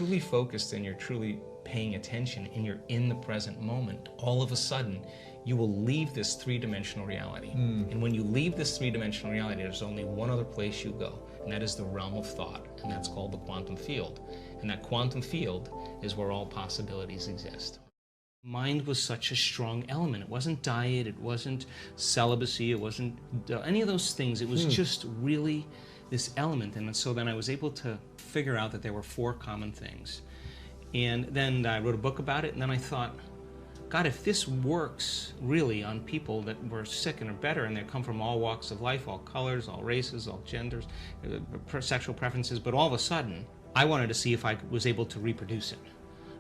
truly focused and you're truly paying attention and you're in the present moment, all of a sudden you will leave this three-dimensional reality. And when you leave this three-dimensional reality, there's only one other place you go, and that is the realm of thought, and that's called the quantum field. And that quantum field is where all possibilities exist. Mind was such a strong element. It wasn't diet, it wasn't celibacy, it wasn't any of those things. It was just really this element. And so then I was able to figure out that there were 4 common things. And then I wrote a book about it, and then I thought, God, if this works really on people that were sick and are better, and they come from all walks of life, all colors, all races, all genders, sexual preferences, but all of a sudden, I wanted to see if I was able to reproduce it.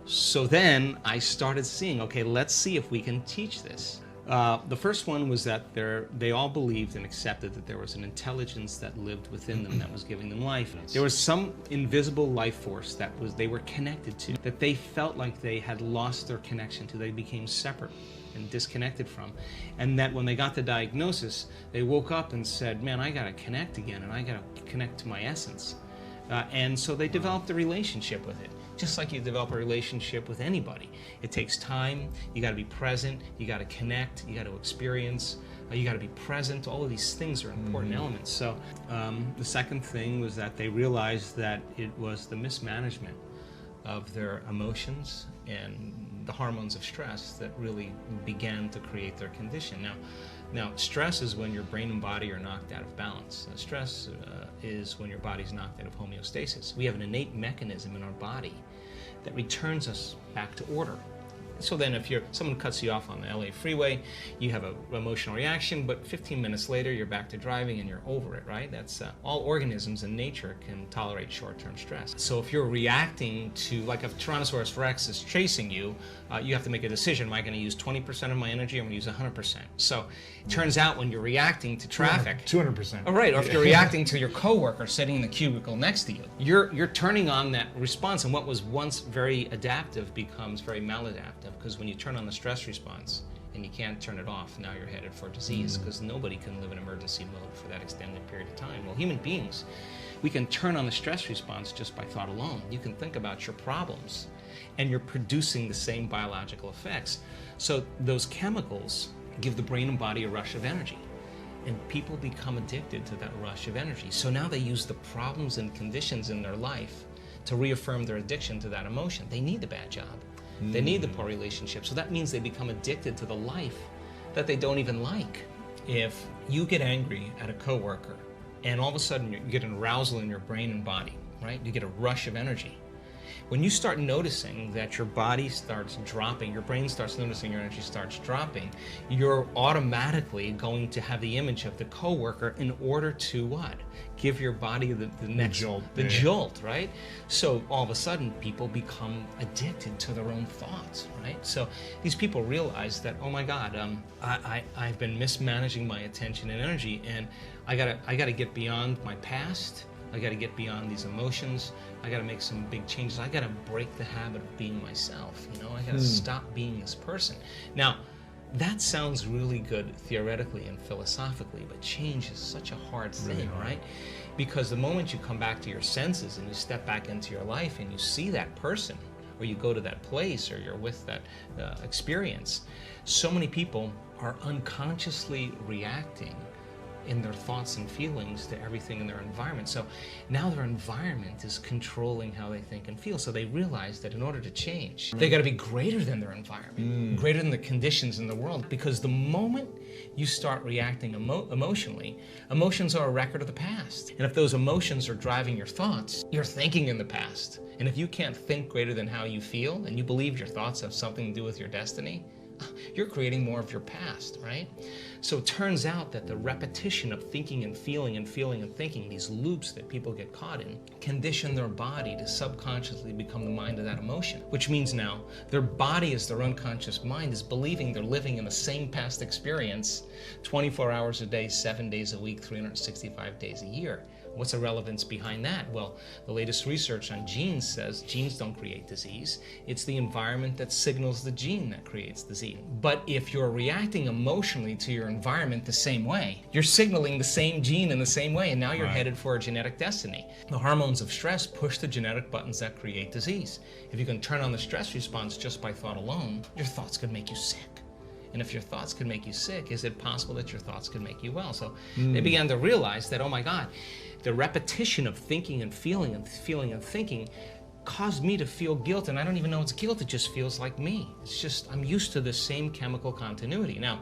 So then I started seeing, okay, let's see if we can teach this. The first one was that they all believed and accepted that there was an intelligence that lived within them that was giving them life. There was some invisible life force that they were connected to, that they felt like they had lost their connection to, they became separate and disconnected from. And that when they got the diagnosis, they woke up and said, man, I gotta connect again, and I gotta connect to my essence. And so they developed a relationship with it. Just like you develop a relationship with anybody. It takes time, you gotta be present, you gotta connect, you gotta experience, you gotta be present. All of these things are important elements. So the second thing was that they realized that it was the mismanagement of their emotions and the hormones of stress that really began to create their condition. Now, stress is when your brain and body are knocked out of balance. Stress is when your body's knocked out of homeostasis. We have an innate mechanism in our body that returns us back to order. So then if someone cuts you off on the LA freeway, you have an emotional reaction, but 15 minutes later you're back to driving and you're over it, right? That's all organisms in nature can tolerate short-term stress. So if you're reacting to, like if Tyrannosaurus Rex is chasing you, you have to make a decision. Am I going to use 20% of my energy, or am I going to use 100%? So it turns out when you're reacting to traffic, 200%. Oh, right, or if you're reacting to your coworker sitting in the cubicle next to you, you're turning on that response, and what was once very adaptive becomes very maladaptive. Because when you turn on the stress response and you can't turn it off, now you're headed for disease, because nobody can live in emergency mode for that extended period of time. Well, human beings, we can turn on the stress response just by thought alone. You can think about your problems and you're producing the same biological effects. So those chemicals give the brain and body a rush of energy, and people become addicted to that rush of energy. So now they use the problems and conditions in their life to reaffirm their addiction to that emotion. They need the bad job. They need the poor relationship. So that means they become addicted to the life that they don't even like. If you get angry at a coworker and all of a sudden you get an arousal in your brain and body, right? You get a rush of energy. When you start noticing that your body starts dropping, your brain starts noticing your energy starts dropping, you're automatically going to have the image of the coworker in order to what? Give your body the next jolt, right? So all of a sudden people become addicted to their own thoughts, right? So these people realize that, oh my God, I've been mismanaging my attention and energy, and I gotta get beyond my past. I got to get beyond these emotions. I got to make some big changes. I got to break the habit of being myself. You know, I got to stop being this person. Now, that sounds really good theoretically and philosophically, but change is such a hard thing, right? Because the moment you come back to your senses and you step back into your life and you see that person, or you go to that place, or you're with that experience, so many people are unconsciously reacting in their thoughts and feelings to everything in their environment. So now their environment is controlling how they think and feel. So they realize that in order to change, they got to be greater than their environment, greater than the conditions in the world. Because the moment you start reacting emotionally, emotions are a record of the past. And if those emotions are driving your thoughts, you're thinking in the past. And if you can't think greater than how you feel, and you believe your thoughts have something to do with your destiny, you're creating more of your past, right? So it turns out that the repetition of thinking and feeling and feeling and thinking, these loops that people get caught in, condition their body to subconsciously become the mind of that emotion, which means now their body, as their unconscious mind, is believing they're living in the same past experience 24 hours a day, 7 days a week, 365 days a year. What's the relevance behind that? Well, the latest research on genes says genes don't create disease. It's the environment that signals the gene that creates disease. But if you're reacting emotionally to your environment the same way, you're signaling the same gene in the same way, and now you're headed for a genetic destiny. The hormones of stress push the genetic buttons that create disease. If you can turn on the stress response just by thought alone, your thoughts could make you sick. And if your thoughts could make you sick, is it possible that your thoughts could make you well? So they began to realize that, oh my God, the repetition of thinking and feeling and feeling and thinking caused me to feel guilt, and I don't even know it's guilt, it just feels like me. It's just, I'm used to the same chemical continuity. Now,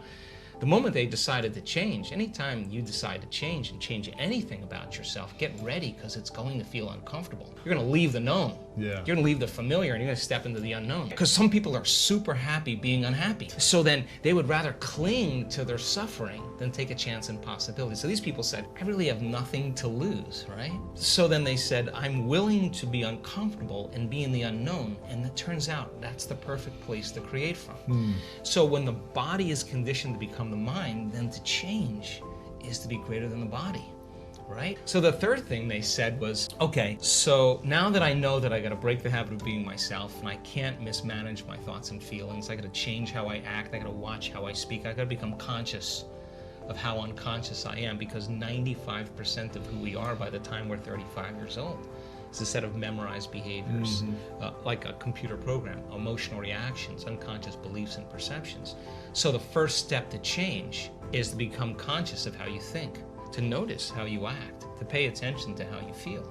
the moment they decided to change, anytime you decide to change and change anything about yourself, get ready, because it's going to feel uncomfortable. You're going to leave the known. Yeah. You're going to leave the familiar and you're going to step into the unknown. Because some people are super happy being unhappy. So then they would rather cling to their suffering than take a chance in possibility. So these people said, I really have nothing to lose, right? So then they said, I'm willing to be uncomfortable and be in the unknown. And it turns out that's the perfect place to create from. So when the body is conditioned to become the mind, then to change is to be greater than the body. Right? So the third thing they said was, okay, so now that I know that I got to break the habit of being myself and I can't mismanage my thoughts and feelings, I got to change how I act, I got to watch how I speak, I got to become conscious of how unconscious I am, because 95% of who we are by the time we're 35 years old is a set of memorized behaviors, like a computer program, emotional reactions, unconscious beliefs and perceptions. So the first step to change is to become conscious of how you think, to notice how you act, to pay attention to how you feel.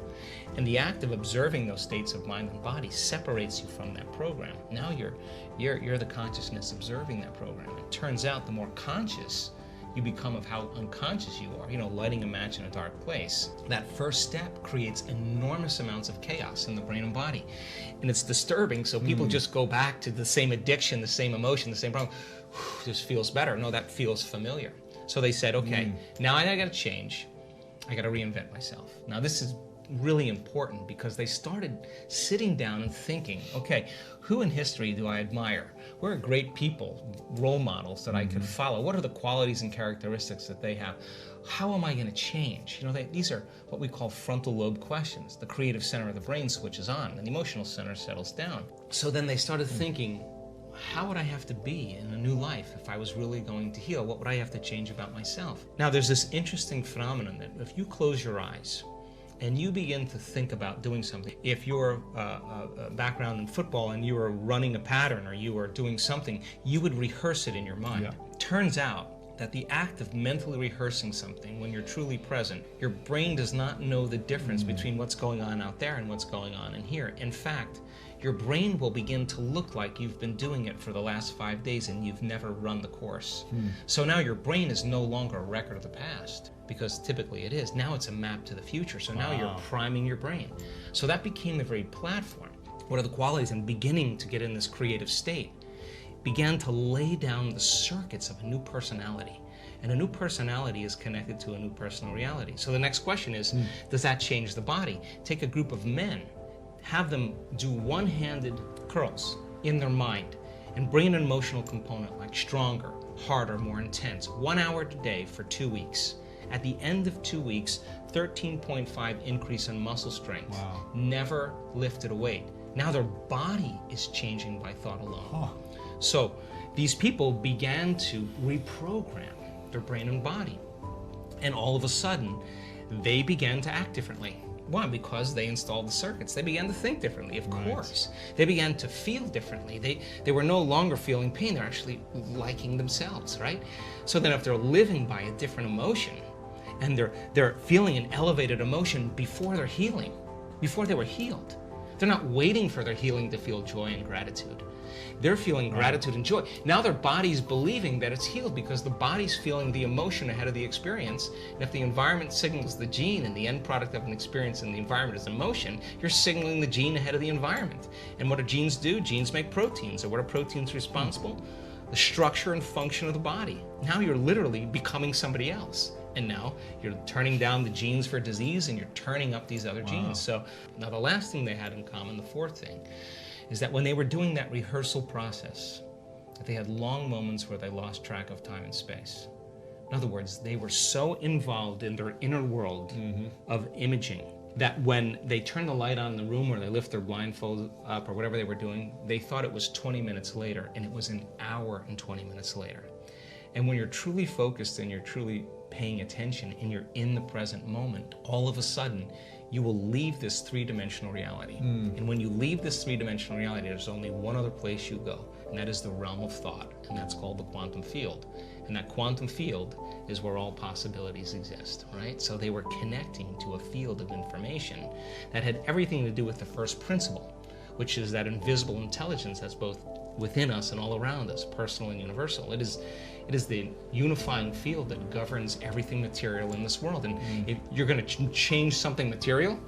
And the act of observing those states of mind and body separates you from that program. Now you're the consciousness observing that program. It turns out the more conscious you become of how unconscious you are, lighting a match in a dark place, that first step creates enormous amounts of chaos in the brain and body. And it's disturbing, so people just go back to the same addiction, the same emotion, the same problem. Just feels better. No, that feels familiar. So they said, okay, now I got to change. I got to reinvent myself. Now this is really important, because they started sitting down and thinking, okay, who in history do I admire? Who are great people, role models that I could follow? What are the qualities and characteristics that they have? How am I going to change? These are what we call frontal lobe questions. The creative center of the brain switches on and the emotional center settles down. So then they started thinking, how would I have to be in a new life if I was really going to heal? What would I have to change about myself? Now, there's this interesting phenomenon that if you close your eyes and you begin to think about doing something, if you're a background in football and you are running a pattern or you are doing something, you would rehearse it in your mind. Yeah. Turns out that the act of mentally rehearsing something, when you're truly present, your brain does not know the difference between what's going on out there and what's going on in here. In fact, your brain will begin to look like you've been doing it for the last 5 days and you've never run the course. So now your brain is no longer a record of the past, because typically it is. Now it's a map to the future. So now you're priming your brain. So that became the very platform. What are the qualities? And beginning to get in this creative state, began to lay down the circuits of a new personality. And a new personality is connected to a new personal reality. So the next question is, does that change the body? Take a group of men, have them do one-handed curls in their mind, and bring an emotional component like stronger, harder, more intense, 1 hour a day for 2 weeks. At the end of 2 weeks, 13.5 increase in muscle strength. Wow. Never lifted a weight. Now their body is changing by thought alone. So these people began to reprogram their brain and body. And all of a sudden, they began to act differently. Why? Because they installed the circuits. They began to think differently, of course. They began to feel differently. They were no longer feeling pain. They're actually liking themselves, right? So then if they're living by a different emotion, and they're feeling an elevated emotion before they're healing, before they were healed, they're not waiting for their healing to feel joy and gratitude. They're feeling gratitude and joy. Now their body's believing that it's healed because the body's feeling the emotion ahead of the experience. And if the environment signals the gene and the end product of an experience in the environment is emotion, you're signaling the gene ahead of the environment. And what do genes do? Genes make proteins. And what are proteins responsible? The structure and function of the body. Now you're literally becoming somebody else. And now you're turning down the genes for disease and you're turning up these other genes. So now the last thing they had in common, the fourth thing, is that when they were doing that rehearsal process, they had long moments where they lost track of time and space. In other words, they were so involved in their inner world of imaging that when they turn the light on in the room or they lift their blindfold up or whatever they were doing, they thought it was 20 minutes later, and it was an hour and 20 minutes later. And when you're truly focused and you're truly paying attention and you're in the present moment, all of a sudden, you will leave this three-dimensional reality. And when you leave this three-dimensional reality, there's only one other place you go, and that is the realm of thought, and that's called the quantum field. And that quantum field is where all possibilities exist, right? So they were connecting to a field of information that had everything to do with the first principle, which is that invisible intelligence that's both within us and all around us, personal and universal. It is the unifying field that governs everything material in this world. And if you're going to change something material,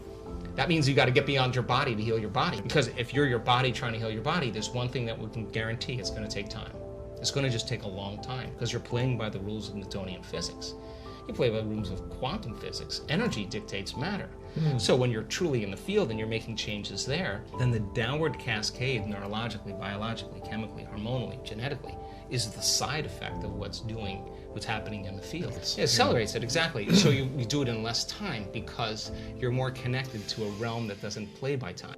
that means you got to get beyond your body to heal your body. Because if you're your body trying to heal your body, there's one thing that we can guarantee: it's going to take time. It's going to just take a long time because you're playing by the rules of Newtonian physics. You play by the rules of quantum physics. Energy dictates matter. So when you're truly in the field and you're making changes there, then the downward cascade, neurologically, biologically, chemically, hormonally, genetically, is the side effect of what's happening in the field. It accelerates it, exactly. So you do it in less time because you're more connected to a realm that doesn't play by time.